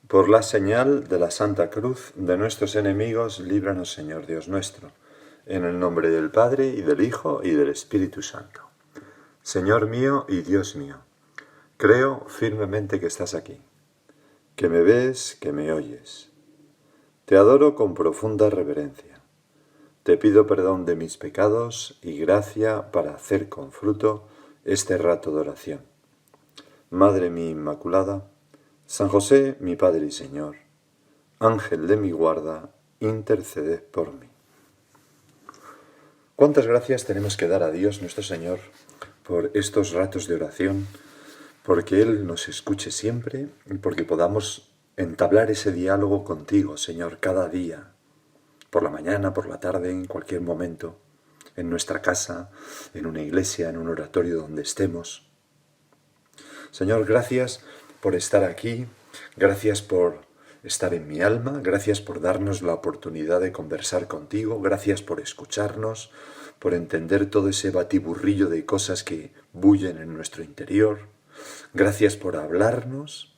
Por la señal de la Santa Cruz de nuestros enemigos, líbranos, Señor Dios nuestro, en el nombre del Padre, y del Hijo, y del Espíritu Santo. Señor mío y Dios mío, creo firmemente que estás aquí, que me ves, que me oyes. Te adoro con profunda reverencia. Te pido perdón de mis pecados y gracia para hacer con fruto este rato de oración. Madre mía Inmaculada, San José, mi Padre y Señor, Ángel de mi guarda, interceded por mí. ¿Cuántas gracias tenemos que dar a Dios nuestro Señor por estos ratos de oración, porque Él nos escuche siempre y porque podamos entablar ese diálogo contigo, Señor, cada día, por la mañana, por la tarde, en cualquier momento, en nuestra casa, en una iglesia, en un oratorio donde estemos? Señor, gracias por estar aquí, gracias por estar en mi alma, gracias por darnos la oportunidad de conversar contigo, gracias por escucharnos, por entender todo ese batiburrillo de cosas que bullen en nuestro interior, gracias por hablarnos,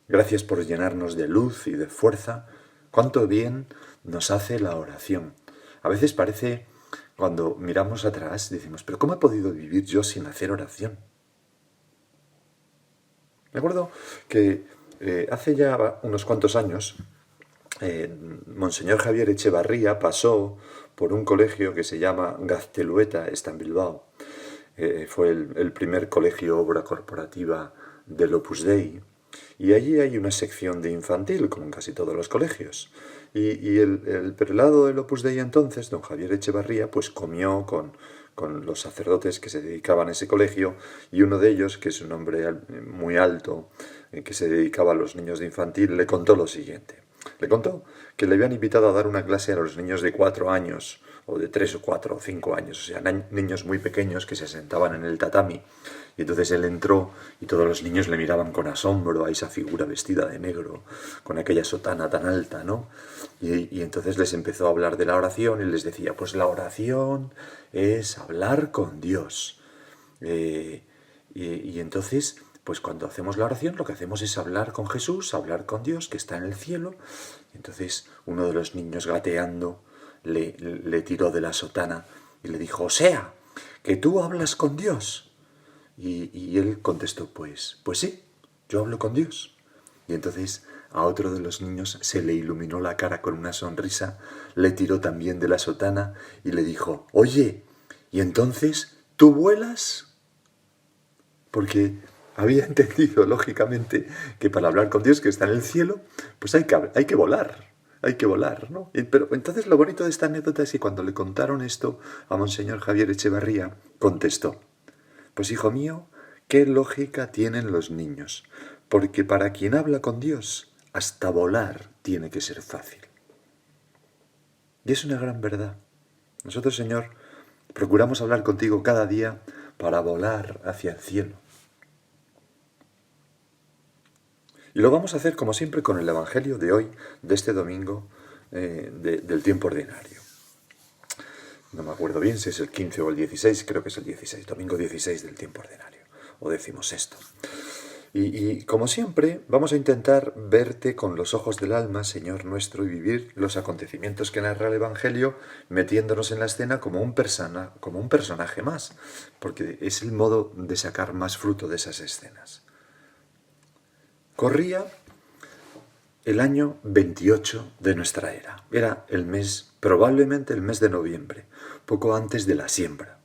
gracias por llenarnos de luz y de fuerza. Cuánto bien nos hace la oración. A veces parece, cuando miramos atrás, decimos, ¿pero cómo he podido vivir yo sin hacer oración? Me acuerdo que hace ya unos cuantos años, Monseñor Javier Echevarría pasó por un colegio que se llama Gaztelueta, está en Bilbao. Fue el primer colegio obra corporativa del Opus Dei. Y allí hay una sección de infantil, como en casi todos los colegios. Y el prelado del Opus Dei entonces, don Javier Echevarría, pues comió con los sacerdotes que se dedicaban a ese colegio, y uno de ellos, que es un hombre muy alto, que se dedicaba a los niños de infantil, le contó lo siguiente. Le contó que le habían invitado a dar una clase a los niños de 4 años, o de 3 o 4 o 5 años, o sea, niños muy pequeños que se sentaban en el tatami. Y entonces él entró y todos los niños le miraban con asombro a esa figura vestida de negro, con aquella sotana tan alta, ¿no? Y entonces les empezó a hablar de la oración y les decía, pues la oración es hablar con Dios. Y entonces, pues cuando hacemos la oración, lo que hacemos es hablar con Jesús, hablar con Dios, que está en el cielo. Y entonces uno de los niños, gateando, le tiró de la sotana y le dijo, o sea, que tú hablas con Dios. Y él contestó, pues sí, yo hablo con Dios. Y entonces a otro de los niños se le iluminó la cara con una sonrisa, le tiró también de la sotana y le dijo, oye, ¿y entonces tú vuelas? Porque había entendido, lógicamente, que para hablar con Dios, que está en el cielo, pues hay que volar, ¿no? Pero entonces lo bonito de esta anécdota es que cuando le contaron esto a Monseñor Javier Echevarría, contestó, pues hijo mío, ¿qué lógica tienen los niños? Porque para quien habla con Dios, hasta volar tiene que ser fácil. Y es una gran verdad. Nosotros, Señor, procuramos hablar contigo cada día para volar hacia el cielo. Y lo vamos a hacer, como siempre, con el Evangelio de hoy, de este domingo del tiempo ordinario. No me acuerdo bien si es el 15 o el 16, creo que es el 16, domingo 16 del tiempo ordinario, o 16º. Y como siempre, vamos a intentar verte con los ojos del alma, Señor nuestro, y vivir los acontecimientos que narra el Evangelio, metiéndonos en la escena como un personaje más, porque es el modo de sacar más fruto de esas escenas. Corría el año 28 de nuestra era. Era el mes, probablemente el mes de noviembre, poco antes de la siembra.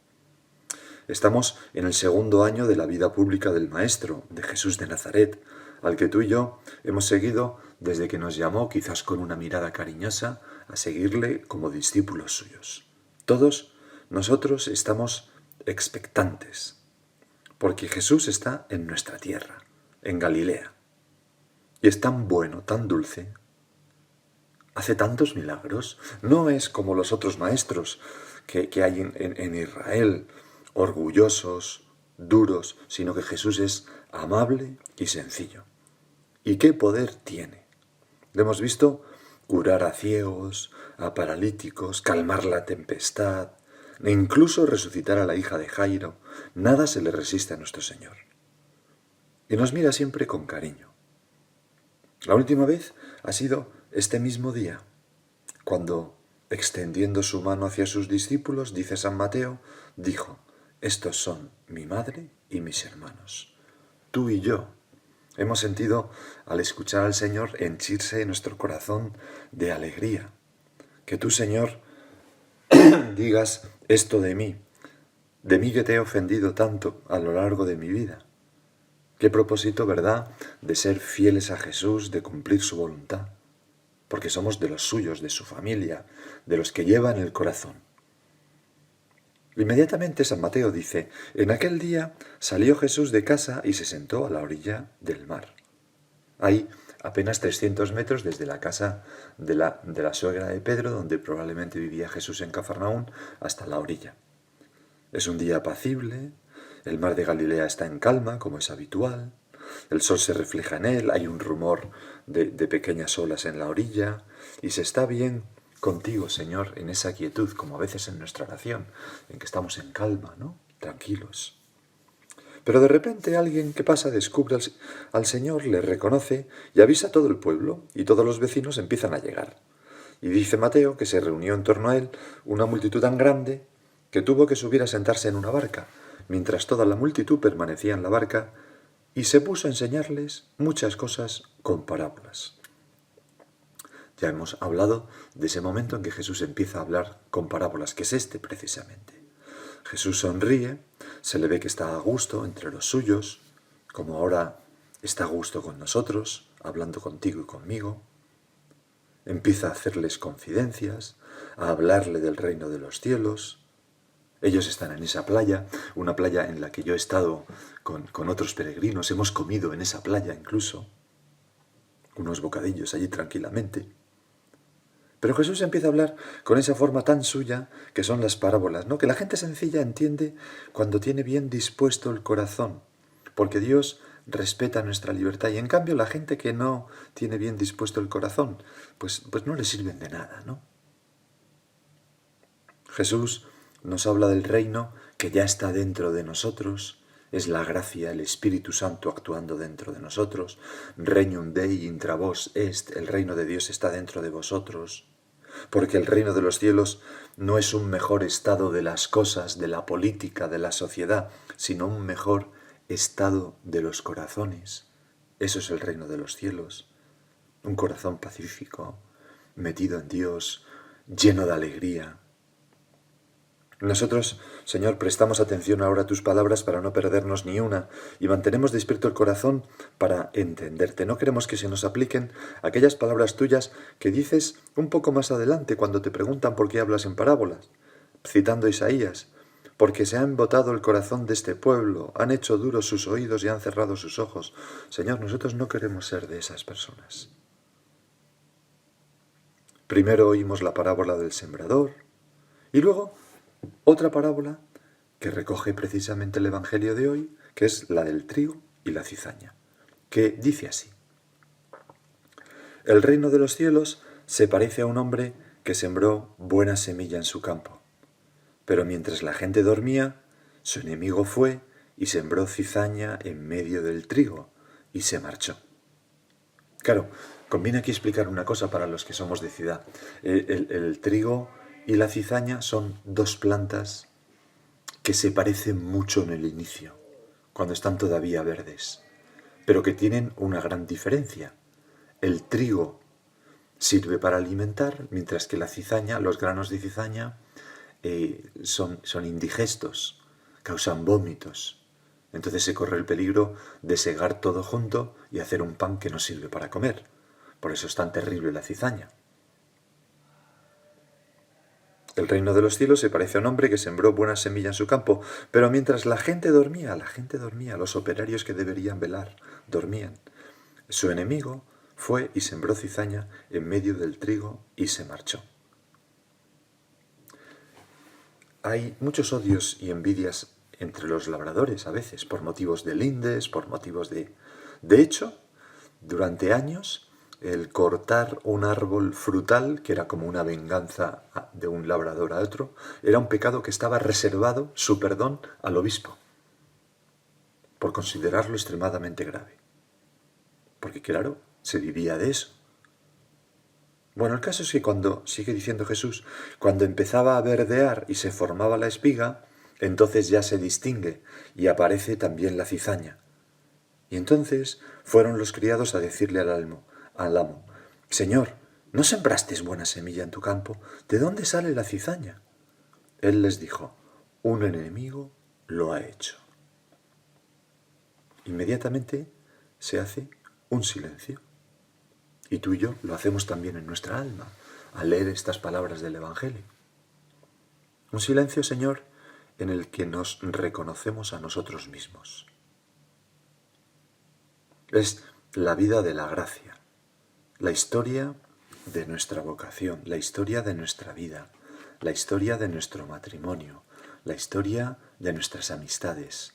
Estamos en el segundo año de la vida pública del Maestro, de Jesús de Nazaret, al que tú y yo hemos seguido desde que nos llamó, quizás con una mirada cariñosa, a seguirle como discípulos suyos. Todos nosotros estamos expectantes, porque Jesús está en nuestra tierra, en Galilea. Y es tan bueno, tan dulce, hace tantos milagros. No es como los otros maestros que hay en Israel, orgullosos, duros, sino que Jesús es amable y sencillo. ¿Y qué poder tiene? Lo hemos visto curar a ciegos, a paralíticos, calmar la tempestad, e incluso resucitar a la hija de Jairo. Nada se le resiste a nuestro Señor. Y nos mira siempre con cariño. La última vez ha sido este mismo día, cuando, extendiendo su mano hacia sus discípulos, dice San Mateo, dijo, estos son mi madre y mis hermanos. Tú y yo hemos sentido, al escuchar al Señor, henchirse en nuestro corazón de alegría. Que tú, Señor, digas esto de mí que te he ofendido tanto a lo largo de mi vida. Qué propósito, ¿verdad?, de ser fieles a Jesús, de cumplir su voluntad, porque somos de los suyos, de su familia, de los que lleva en el corazón. Inmediatamente San Mateo dice, en aquel día salió Jesús de casa y se sentó a la orilla del mar. Hay apenas 300 metros desde la casa de la suegra de Pedro, donde probablemente vivía Jesús en Cafarnaún, hasta la orilla. Es un día apacible, el mar de Galilea está en calma, como es habitual, el sol se refleja en él, hay un rumor de pequeñas olas en la orilla, y se está bien contigo, Señor, en esa quietud, como a veces en nuestra oración, en que estamos en calma, ¿no?, tranquilos. Pero de repente alguien que pasa descubre al Señor, le reconoce y avisa a todo el pueblo, y todos los vecinos empiezan a llegar. Y dice Mateo que se reunió en torno a él una multitud tan grande que tuvo que subir a sentarse en una barca, mientras toda la multitud permanecía en la barca, y se puso a enseñarles muchas cosas con parábolas. Ya hemos hablado de ese momento en que Jesús empieza a hablar con parábolas, que es este precisamente. Jesús sonríe, se le ve que está a gusto entre los suyos, como ahora está a gusto con nosotros, hablando contigo y conmigo. Empieza a hacerles confidencias, a hablarle del reino de los cielos. Ellos están en esa playa, una playa en la que yo he estado con otros peregrinos, hemos comido en esa playa incluso, unos bocadillos allí tranquilamente. Pero Jesús empieza a hablar con esa forma tan suya que son las parábolas, ¿no?, que la gente sencilla entiende cuando tiene bien dispuesto el corazón, porque Dios respeta nuestra libertad, y en cambio la gente que no tiene bien dispuesto el corazón, pues no le sirven de nada, ¿no? Jesús nos habla del reino que ya está dentro de nosotros, es la gracia, el Espíritu Santo actuando dentro de nosotros. Regnum Dei intra vos est, el reino de Dios está dentro de vosotros. Porque el reino de los cielos no es un mejor estado de las cosas, de la política, de la sociedad, sino un mejor estado de los corazones. Eso es el reino de los cielos. Un corazón pacífico, metido en Dios, lleno de alegría. Nosotros, Señor, prestamos atención ahora a tus palabras para no perdernos ni una y mantenemos despierto el corazón para entenderte. No queremos que se nos apliquen aquellas palabras tuyas que dices un poco más adelante cuando te preguntan por qué hablas en parábolas, citando a Isaías, porque se ha embotado el corazón de este pueblo, han hecho duros sus oídos y han cerrado sus ojos. Señor, nosotros no queremos ser de esas personas. Primero oímos la parábola del sembrador y luego otra parábola que recoge precisamente el Evangelio de hoy, que es la del trigo y la cizaña, que dice así. El reino de los cielos se parece a un hombre que sembró buena semilla en su campo, pero mientras la gente dormía, su enemigo fue y sembró cizaña en medio del trigo y se marchó. Claro, conviene aquí explicar una cosa para los que somos de ciudad. El trigo y la cizaña son dos plantas que se parecen mucho en el inicio, cuando están todavía verdes, pero que tienen una gran diferencia. El trigo sirve para alimentar, mientras que la cizaña, los granos de cizaña, son indigestos, causan vómitos. Entonces se corre el peligro de segar todo junto y hacer un pan que no sirve para comer. Por eso es tan terrible la cizaña. El reino de los cielos se parece a un hombre que sembró buena semilla en su campo, pero mientras la gente dormía, los operarios que deberían velar, dormían. Su enemigo fue y sembró cizaña en medio del trigo y se marchó. Hay muchos odios y envidias entre los labradores a veces, por motivos de lindes, por motivos de... De hecho, durante años, el cortar un árbol frutal, que era como una venganza de un labrador a otro, era un pecado que estaba reservado, su perdón, al obispo, por considerarlo extremadamente grave. Porque claro, se vivía de eso. Bueno, el caso es que sigue diciendo Jesús, cuando empezaba a verdear y se formaba la espiga, entonces ya se distingue y aparece también la cizaña. Y entonces fueron los criados a decirle al amo, Señor, ¿no sembraste buena semilla en tu campo? ¿De dónde sale la cizaña? Él les dijo, un enemigo lo ha hecho. Inmediatamente se hace un silencio. Y tú y yo lo hacemos también en nuestra alma, al leer estas palabras del Evangelio. Un silencio, Señor, en el que nos reconocemos a nosotros mismos. Es la vida de la gracia, la historia de nuestra vocación, la historia de nuestra vida, la historia de nuestro matrimonio, la historia de nuestras amistades.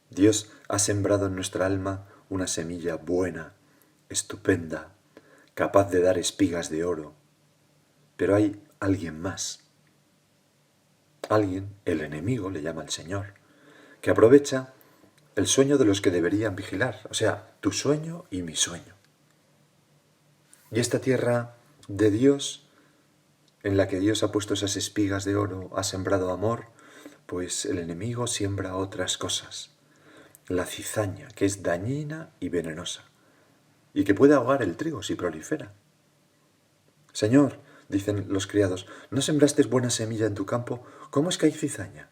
Dios ha sembrado en nuestra alma una semilla buena, estupenda, capaz de dar espigas de oro. Pero hay alguien más. Alguien, el enemigo, le llama el Señor, que aprovecha el sueño de los que deberían vigilar, o sea, tu sueño y mi sueño. Y esta tierra de Dios, en la que Dios ha puesto esas espigas de oro, ha sembrado amor, pues el enemigo siembra otras cosas. La cizaña, que es dañina y venenosa, y que puede ahogar el trigo si prolifera. Señor, dicen los criados, ¿no sembraste buena semilla en tu campo? ¿Cómo es que hay cizaña?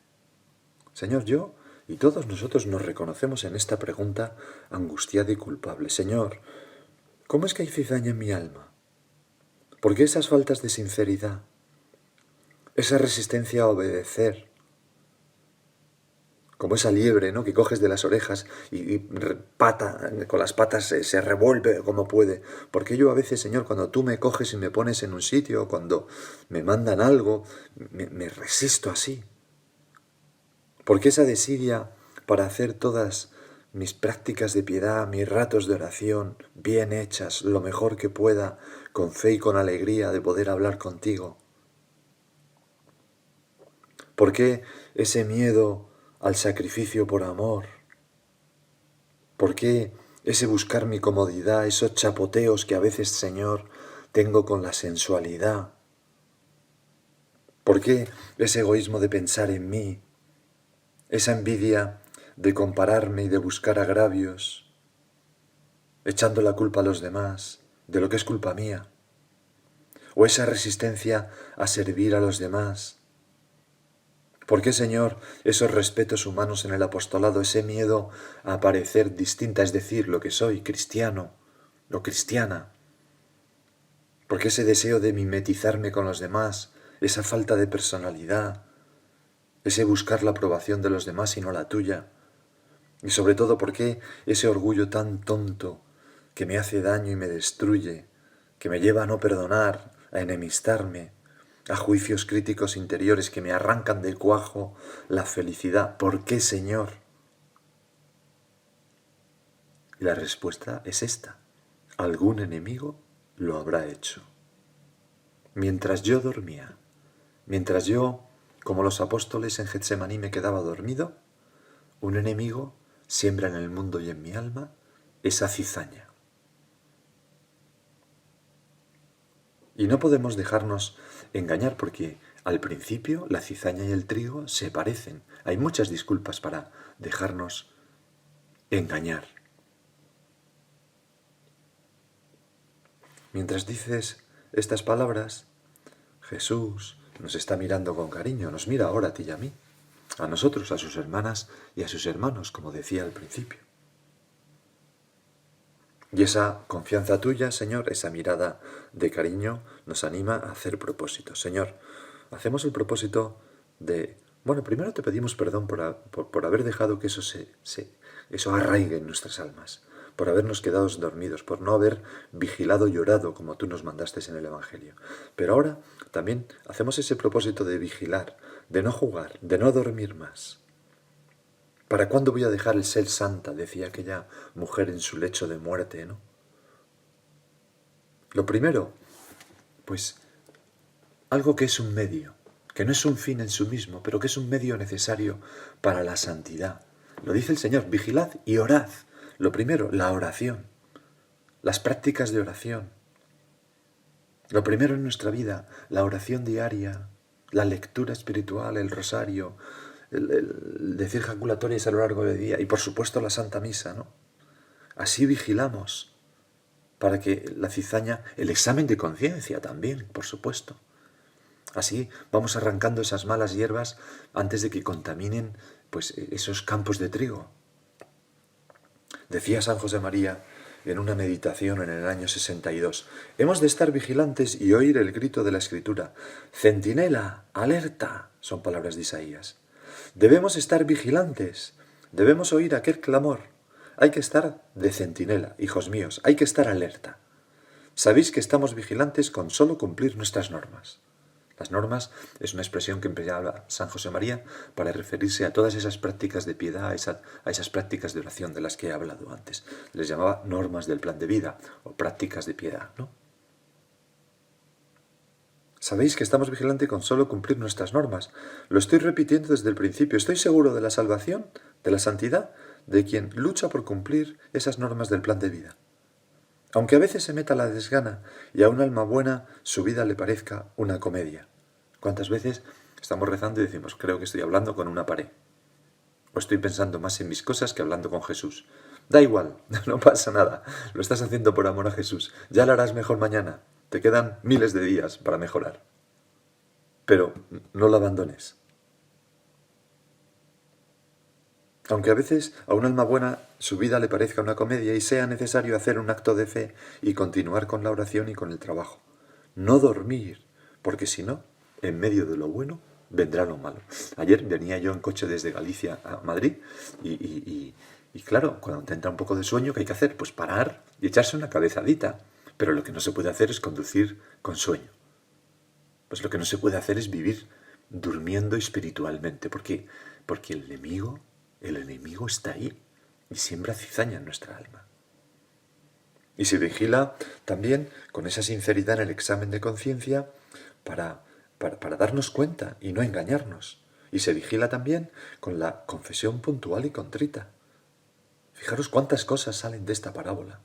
Señor, yo y todos nosotros nos reconocemos en esta pregunta angustiada y culpable. Señor, ¿cómo es que hay cizaña en mi alma? ¿Por qué esas faltas de sinceridad? Esa resistencia a obedecer, como esa liebre, ¿no?, que coges de las orejas y con las patas se revuelve como puede. Porque yo a veces, Señor, cuando tú me coges y me pones en un sitio, cuando me mandan algo, me resisto así. Porque esa desidia para hacer todas mis prácticas de piedad, mis ratos de oración, bien hechas, lo mejor que pueda, con fe y con alegría de poder hablar contigo. ¿Por qué ese miedo al sacrificio por amor? ¿Por qué ese buscar mi comodidad, esos chapoteos que a veces, Señor, tengo con la sensualidad? ¿Por qué ese egoísmo de pensar en mí? Esa envidia de compararme y de buscar agravios, echando la culpa a los demás de lo que es culpa mía. O esa resistencia a servir a los demás. ¿Por qué, Señor, esos respetos humanos en el apostolado, ese miedo a parecer distinta, es decir, lo que soy, cristiano o cristiana? ¿Por qué ese deseo de mimetizarme con los demás, esa falta de personalidad, ese buscar la aprobación de los demás y no la tuya? Y sobre todo, ¿por qué ese orgullo tan tonto que me hace daño y me destruye, que me lleva a no perdonar, a enemistarme, a juicios críticos interiores que me arrancan del cuajo la felicidad? ¿Por qué, Señor? Y la respuesta es esta: algún enemigo lo habrá hecho. Mientras yo dormía, mientras yo, como los apóstoles en Getsemaní, me quedaba dormido, un enemigo siembra en el mundo y en mi alma esa cizaña. Y no podemos dejarnos engañar porque al principio la cizaña y el trigo se parecen. Hay muchas disculpas para dejarnos engañar. Mientras dices estas palabras, Jesús nos está mirando con cariño, nos mira ahora a ti y a mí, a nosotros, a sus hermanas y a sus hermanos, como decía al principio. Y esa confianza tuya, Señor, esa mirada de cariño, nos anima a hacer propósitos. Señor, hacemos el propósito de... Bueno, primero te pedimos perdón por haber dejado que eso arraigue en nuestras almas, por habernos quedado dormidos, por no haber vigilado y orado como tú nos mandaste en el Evangelio. Pero ahora también hacemos ese propósito de vigilar, de no jugar, de no dormir más. ¿Para cuándo voy a dejar el ser santa?, decía aquella mujer en su lecho de muerte, ¿no? Lo primero, pues, algo que es un medio, que no es un fin en sí mismo, pero que es un medio necesario para la santidad. Lo dice el Señor, vigilad y orad. Lo primero, la oración. las prácticas de oración. Lo primero en nuestra vida, la oración diaria, la lectura espiritual, el rosario, el decir jaculatorias a lo largo del día y por supuesto la Santa Misa, ¿no? Así vigilamos para que la cizaña, el examen de conciencia también, por supuesto. Así vamos arrancando esas malas hierbas antes de que contaminen pues esos campos de trigo. Decía San José María en una meditación en el año 62, hemos de estar vigilantes y oír el grito de la Escritura. Centinela, alerta, son palabras de Isaías. Debemos estar vigilantes, debemos oír aquel clamor. Hay que estar de centinela, hijos míos, hay que estar alerta. Sabéis que estamos vigilantes con solo cumplir nuestras normas. Las normas es una expresión que empleaba San José María para referirse a todas esas prácticas de piedad, a esas prácticas de oración de las que he hablado antes. Les llamaba normas del plan de vida o prácticas de piedad, ¿no? Sabéis que estamos vigilantes con solo cumplir nuestras normas. Lo estoy repitiendo desde el principio. Estoy seguro de la salvación, de la santidad, de quien lucha por cumplir esas normas del plan de vida. Aunque a veces se meta la desgana y a un alma buena su vida le parezca una comedia. ¿Cuántas veces estamos rezando y decimos, creo que estoy hablando con una pared? O estoy pensando más en mis cosas que hablando con Jesús. Da igual, no pasa nada. Lo estás haciendo por amor a Jesús. Ya lo harás mejor mañana. Te quedan miles de días para mejorar. Pero no lo abandones. Aunque a veces a un alma buena su vida le parezca una comedia y sea necesario hacer un acto de fe y continuar con la oración y con el trabajo. No dormir, porque si no, en medio de lo bueno vendrá lo malo. Ayer venía yo en coche desde Galicia a Madrid y claro, cuando te entra un poco de sueño, ¿qué hay que hacer? Pues parar y echarse una cabezadita. Pero lo que no se puede hacer es conducir con sueño. Pues lo que no se puede hacer es vivir durmiendo espiritualmente, porque el enemigo está ahí y siembra cizaña en nuestra alma. Y se vigila también con esa sinceridad en el examen de conciencia para darnos cuenta y no engañarnos. Y se vigila también con la confesión puntual y contrita. Fijaros cuántas cosas salen de esta parábola.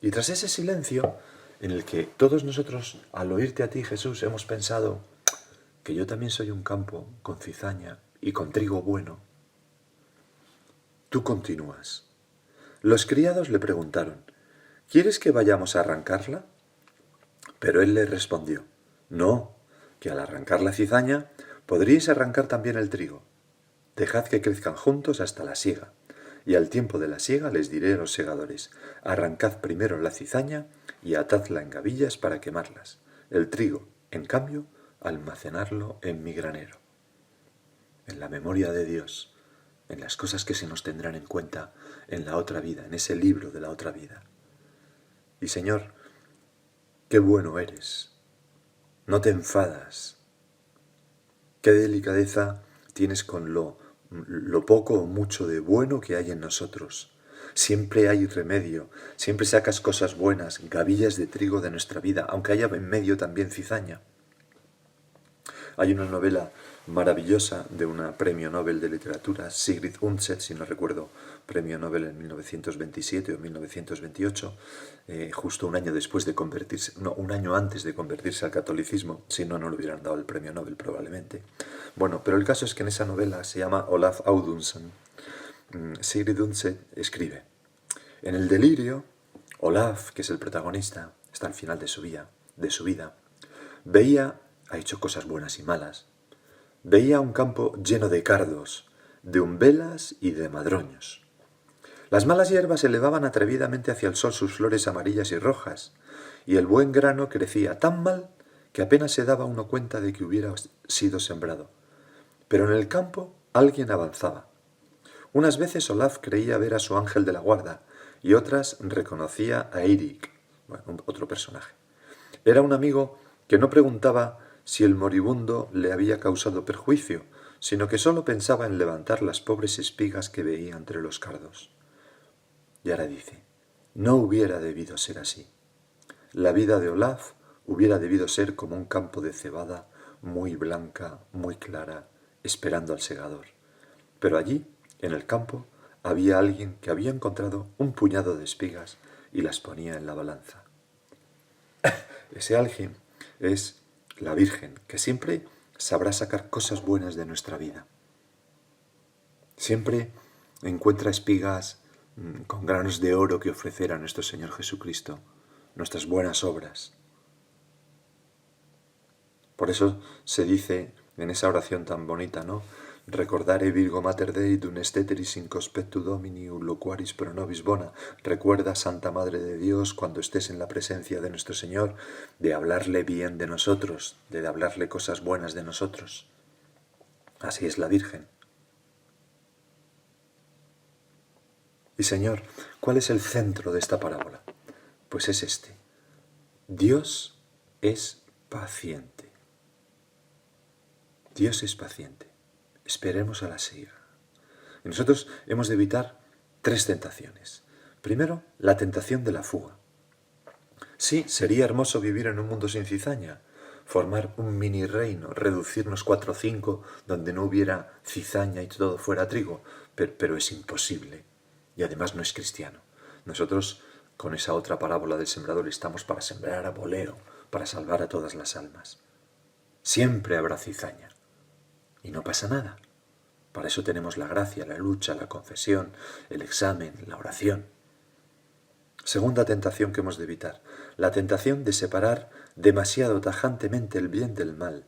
Y tras ese silencio en el que todos nosotros, al oírte a ti, Jesús, hemos pensado que yo también soy un campo con cizaña y con trigo bueno, tú continúas. Los criados le preguntaron, ¿quieres que vayamos a arrancarla? Pero él les respondió, no, que al arrancar la cizaña podríais arrancar también el trigo. Dejad que crezcan juntos hasta la siega, y al tiempo de la siega les diré a los segadores, arrancad primero la cizaña y atadla en gavillas para quemarlas. El trigo, en cambio, almacenarlo en mi granero. En la memoria de Dios, en las cosas que se nos tendrán en cuenta en la otra vida, en ese libro de la otra vida. Y Señor, qué bueno eres, no te enfadas, qué delicadeza tienes con lo poco o mucho de bueno que hay en nosotros. Siempre hay remedio, siempre sacas cosas buenas, gavillas de trigo de nuestra vida, aunque haya en medio también cizaña. Hay una novela maravillosa de una premio Nobel de literatura, Sigrid Undset, si no recuerdo, premio Nobel en 1927 o 1928, justo un año después de convertirse, no, un año antes de convertirse al catolicismo, si no, no le hubieran dado el premio Nobel probablemente. Bueno, pero el caso es que en esa novela se llama Olaf Audunsen. Sigrid Undset escribe, en el delirio, Olaf, que es el protagonista, está al final de su vida, veía, ha hecho cosas buenas y malas, veía un campo lleno de cardos, de umbelas y de madroños. Las malas hierbas elevaban atrevidamente hacia el sol sus flores amarillas y rojas, y el buen grano crecía tan mal que apenas se daba uno cuenta de que hubiera sido sembrado. Pero en el campo alguien avanzaba. Unas veces Olaf creía ver a su ángel de la guarda, y otras reconocía a Eirik, otro personaje. Era un amigo que no preguntaba si el moribundo le había causado perjuicio, sino que sólo pensaba en levantar las pobres espigas que veía entre los cardos. Y ahora dice, no hubiera debido ser así. La vida de Olaf hubiera debido ser como un campo de cebada muy blanca, muy clara, esperando al segador. Pero allí, en el campo, había alguien que había encontrado un puñado de espigas y las ponía en la balanza. Ese alguien es la Virgen, que siempre sabrá sacar cosas buenas de nuestra vida. Siempre encuentra espigas con granos de oro que ofrecer a nuestro Señor Jesucristo, nuestras buenas obras. Por eso se dice en esa oración tan bonita, ¿no? Recordare Virgo Mater Dei dun esteteris in conspectu Domini loquaris pro nobis bona. Recuerda, Santa Madre de Dios, cuando estés en la presencia de nuestro Señor, de hablarle bien de nosotros, de hablarle cosas buenas de nosotros. Así es la Virgen. Y Señor, ¿cuál es el centro de esta parábola? Pues es este. Dios es paciente. Dios es paciente. Esperemos a la siega. Y nosotros hemos de evitar 3 tentaciones. Primero, la tentación de la fuga. Sí, sería hermoso vivir en un mundo sin cizaña, formar un mini reino, reducirnos 4 o 5 donde no hubiera cizaña y todo fuera trigo, pero es imposible. Y además no es cristiano. Nosotros, con esa otra parábola del sembrador, estamos para sembrar a voleo, para salvar a todas las almas. Siempre habrá cizaña. Y no pasa nada. Para eso tenemos la gracia, la lucha, la confesión, el examen, la oración. Segunda tentación que hemos de evitar, la tentación de separar demasiado tajantemente el bien del mal.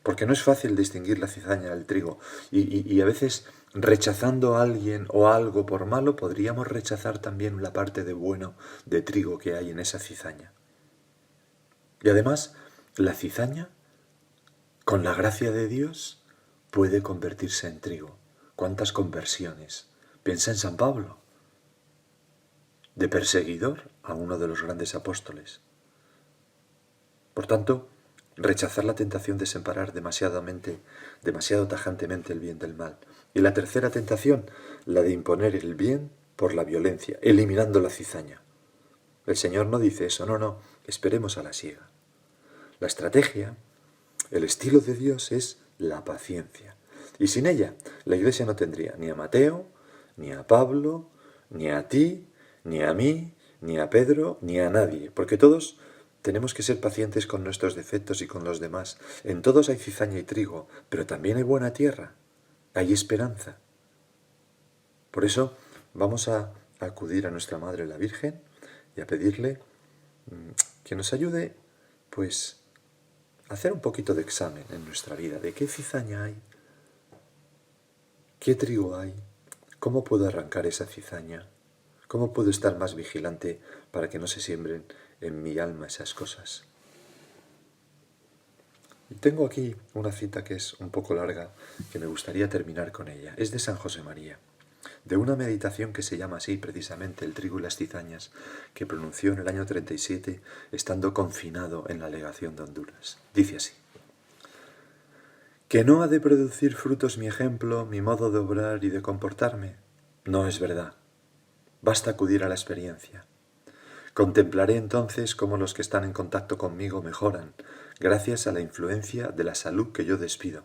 Porque no es fácil distinguir la cizaña del trigo y a veces rechazando a alguien o algo por malo podríamos rechazar también la parte de bueno de trigo que hay en esa cizaña. Y además, la cizaña, con la gracia de Dios, puede convertirse en trigo. ¿Cuántas conversiones? Piensa en San Pablo, de perseguidor a uno de los grandes apóstoles. Por tanto, rechazar la tentación de separar demasiado tajantemente el bien del mal. Y la tercera tentación, la de imponer el bien por la violencia, eliminando la cizaña. El Señor no dice eso, no, esperemos a la siega. La estrategia, el estilo de Dios es la paciencia. Y sin ella, la Iglesia no tendría ni a Mateo, ni a Pablo, ni a ti, ni a mí, ni a Pedro, ni a nadie. Porque todos tenemos que ser pacientes con nuestros defectos y con los demás. En todos hay cizaña y trigo, pero también hay buena tierra, hay esperanza. Por eso vamos a acudir a nuestra Madre la Virgen y a pedirle que nos ayude, pues, a hacer un poquito de examen en nuestra vida, de qué cizaña hay, qué trigo hay, cómo puedo arrancar esa cizaña, cómo puedo estar más vigilante para que no se siembren en mi alma esas cosas. Y tengo aquí una cita que es un poco larga, que me gustaría terminar con ella. Es de San José María, de una meditación que se llama así precisamente, El trigo y las cizañas, que pronunció en el año 37, estando confinado en la legación de Honduras. Dice así: ¿que no ha de producir frutos mi ejemplo, mi modo de obrar y de comportarme? No es verdad. Basta acudir a la experiencia. Contemplaré entonces cómo los que están en contacto conmigo mejoran, gracias a la influencia de la salud que yo despido.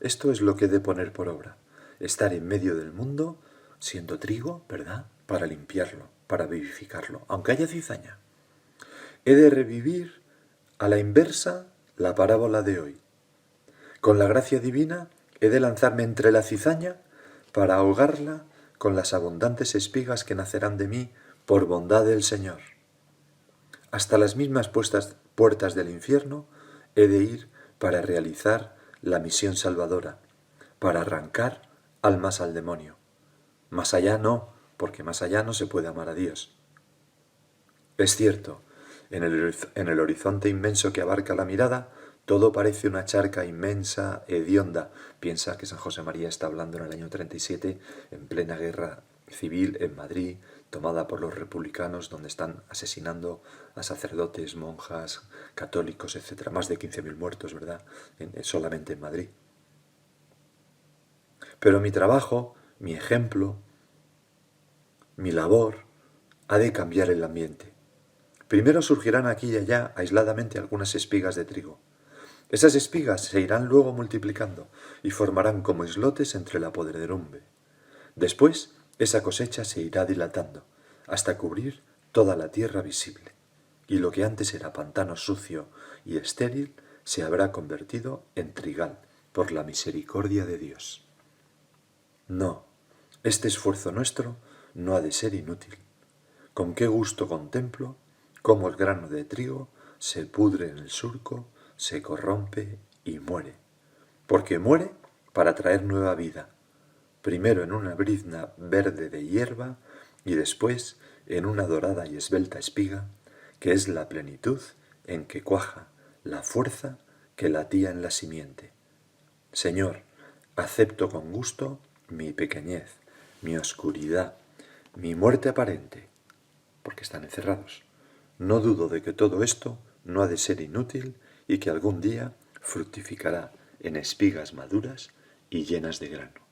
Esto es lo que he de poner por obra, estar en medio del mundo, siendo trigo, ¿verdad?, para limpiarlo, para vivificarlo, aunque haya cizaña. He de revivir a la inversa la parábola de hoy. Con la gracia divina he de lanzarme entre la cizaña para ahogarla con las abundantes espigas que nacerán de mí por bondad del Señor. Hasta las mismas puertas del infierno he de ir para realizar la misión salvadora, para arrancar almas al demonio. Más allá no, porque más allá no se puede amar a Dios. Es cierto, en el horizonte inmenso que abarca la mirada, todo parece una charca inmensa, hedionda. Piensa que San José María está hablando en el año 37, en plena guerra civil en Madrid, tomada por los republicanos, donde están asesinando a sacerdotes, monjas, católicos, etc. Más de 15.000 muertos, ¿verdad?, solamente en Madrid. Pero mi trabajo, mi ejemplo, mi labor, ha de cambiar el ambiente. Primero surgirán aquí y allá, aisladamente, algunas espigas de trigo. Esas espigas se irán luego multiplicando y formarán como islotes entre la podredumbre. Después, esa cosecha se irá dilatando hasta cubrir toda la tierra visible, y lo que antes era pantano sucio y estéril se habrá convertido en trigal por la misericordia de Dios. No, este esfuerzo nuestro no ha de ser inútil. Con qué gusto contemplo cómo el grano de trigo se pudre en el surco, se corrompe y muere. Porque muere para traer nueva vida, primero en una brizna verde de hierba y después en una dorada y esbelta espiga, que es la plenitud en que cuaja la fuerza que latía en la simiente. Señor, acepto con gusto mi pequeñez, mi oscuridad, mi muerte aparente, porque están encerrados. No dudo de que todo esto no ha de ser inútil y que algún día fructificará en espigas maduras y llenas de grano.